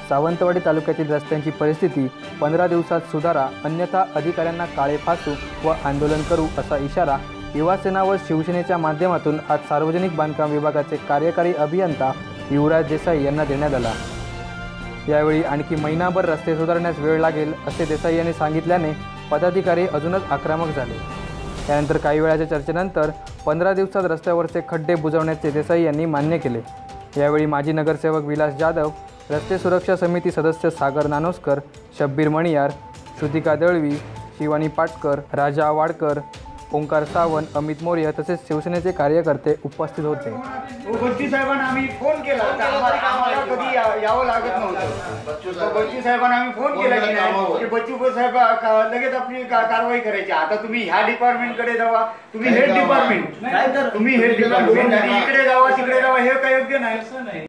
सावंतवाडी तालुक्यातील रस्त्यांची परिस्थिती 15 दिवसात सुधारा, अन्यथा अधिकाऱ्यांना काळे फासू व आंदोलन करू असा इशारा युवासेना व शिवसेनेच्या माध्यमातून आज सार्वजनिक बांधकाम विभागाचे कार्यकारी अभियंता युवराज देसाई यांना देण्यात आला। यावेळी आणखी महिनाभर रस्ते सुधारण्यास वेळ लागेल असे देसाई यांनी सांगितल्याने पदाधिकारी अजूनच आक्रमक झाले। त्यानंतर काही वेळाच्या चर्चेनंतर 15 दिवसात रस्त्यावरचे खड्डे बुजवण्याचे देसाई यांनी मान्य केले। यावेळी माजी नगरसेवक विलास जाधव, रस्ते सुरक्षा समिती सदस्य सागर नानोस्कर, शब्बीर मणियार, श्रुतिका दळवी, शिवानी पाटकर, राजा वाडकर, ओंकार सावंत, अमित मोर्य तसेच शिवसेनेचे कार्यकर्ते उपस्थित होते। बच्चू साहेबांना आम्ही फोन केला होता, आम्हाला कधी यावं लागत नव्हतं। बच्चू साहेबांना आम्ही फोन केला की नाही की बच्चू साहेब लगेच आपली कारवाई करायची। आता तुम्ही ह्या डिपार्टमेंटकडे जावा, तुम्ही हेड डिपार्टमेंट, तुम्ही हेड डिपार्टमेंट इकडे जावा तिकडे जावा, हे काही योग्य नाही।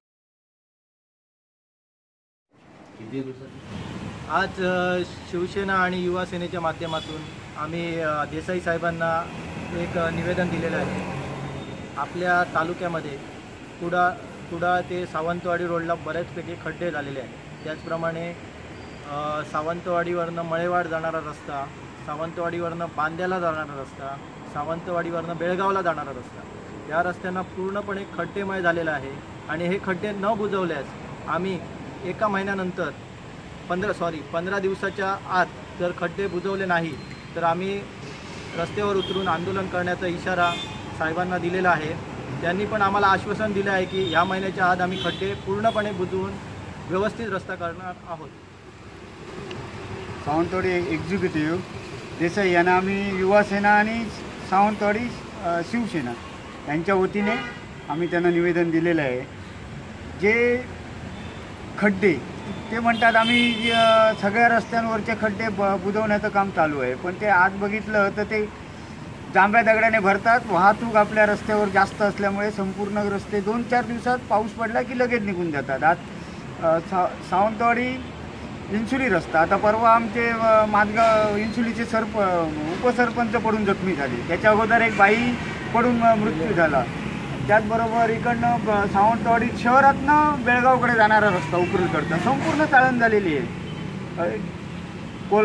आज शिवसेना आणि युवा सेनेच्या माध्यमातून आम्ही देसाई साहेबांना एक निवेदन दिलेलं आहे। आपल्या तालुक्यामध्ये कुडा ते सावंतवाडी रोडला बऱ्याचपैकी खड्डे झालेले आहेत। त्याचप्रमाणे सावंतवाडीवरनं मळेवाड जाणारा रस्ता, सावंतवाडीवरनं बांद्याला जाणारा रस्ता, सावंतवाडीवरनं बेळगावला जाणारा रस्ता, या रस्त्यांना पूर्णपणे खड्डेमय झालेला आहे। आणि हे खड्डे न बुजवल्यास आम्ही एका महिन्यानंतर 15 दिवसाच्या आत जर खड्डे बुजवले नाही तर आम्ही रस्त्यावर उतरून आंदोलन करण्याचा इशारा साहेबांना दिलेला आहे। त्यांनी पण आम्हाला आश्वासन दिले आहे की या महिन्याच्या आत आम्ही खड्डे पूर्णपणे बुजवून व्यवस्थित रस्ता करणार आहोत। सावंतवाडी एक्झिक्युटिव्ह देसाई यांना आम्ही युवा सेना आणि सावंतवाडी शिवसेना यांच्या वतीने आम्ही त्यांना निवेदन दिलेलं आहे। जे खड्डे ते म्हणतात आम्ही सगळ्या रस्त्यांवरचे खड्डे बुजवण्याचं काम चालू आहे, पण ते आज बघितलं तर ते जांभ्या दगडाने भरतात। वाहतूक आपल्या रस्त्यावर जास्त असल्यामुळे संपूर्ण रस्ते 2-4 दिवसात पाऊस पडला की लगेच निघून जातात। आज सावंतवाडी इन्सुली रस्ता, आता परवा आमचे मादगाव इन्सुलीचे उपसरपंच पडून जखमी झाले, त्याच्या अगोदर एक बाई पडून मृत्यू झाला। त्याचबरोबर इकडनं सावंतवाडी शहरातनं बेळगावकडे जाणारा रस्ता उकरलकडचा संपूर्ण चाळण झालेली आहे।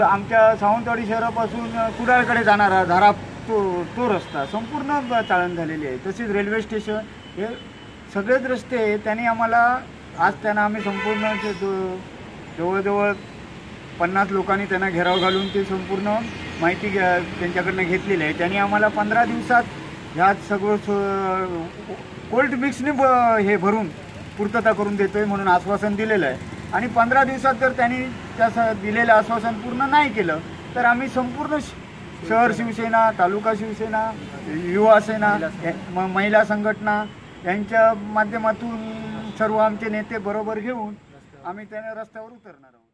आमच्या सावंतवाडी शहरापासून कुडाळकडे जाणारा धारा तो रस्ता संपूर्ण चाळण झालेली आहे। तसेच रेल्वे स्टेशन, हे सगळेच रस्ते त्यांनी आम्हाला त्यांना आम्ही संपूर्ण जवळजवळ 50 लोकांनी त्यांना घेराव घालून ते संपूर्ण माहिती त्यांच्याकडनं घेतलेली आहे। त्यांनी आम्हाला 15 दिवसात ह्यात सगळं कोल्ड मिक्सने हे भरून पूर्तता करून देतो आहे म्हणून आश्वासन दिलेलं आहे। आणि 15 दिवसात जर त्यांनी त्या दिलेलं आश्वासन पूर्ण नाही केलं तर आम्ही संपूर्ण शहर शिवसेना, तालुका शिवसेना, युवा सेना, महिला संघटना यांच्या माध्यमातून सर्व आमचे नेते बरोबर घेऊन आम्ही त्यांना रस्त्यावर उतरणार आहोत।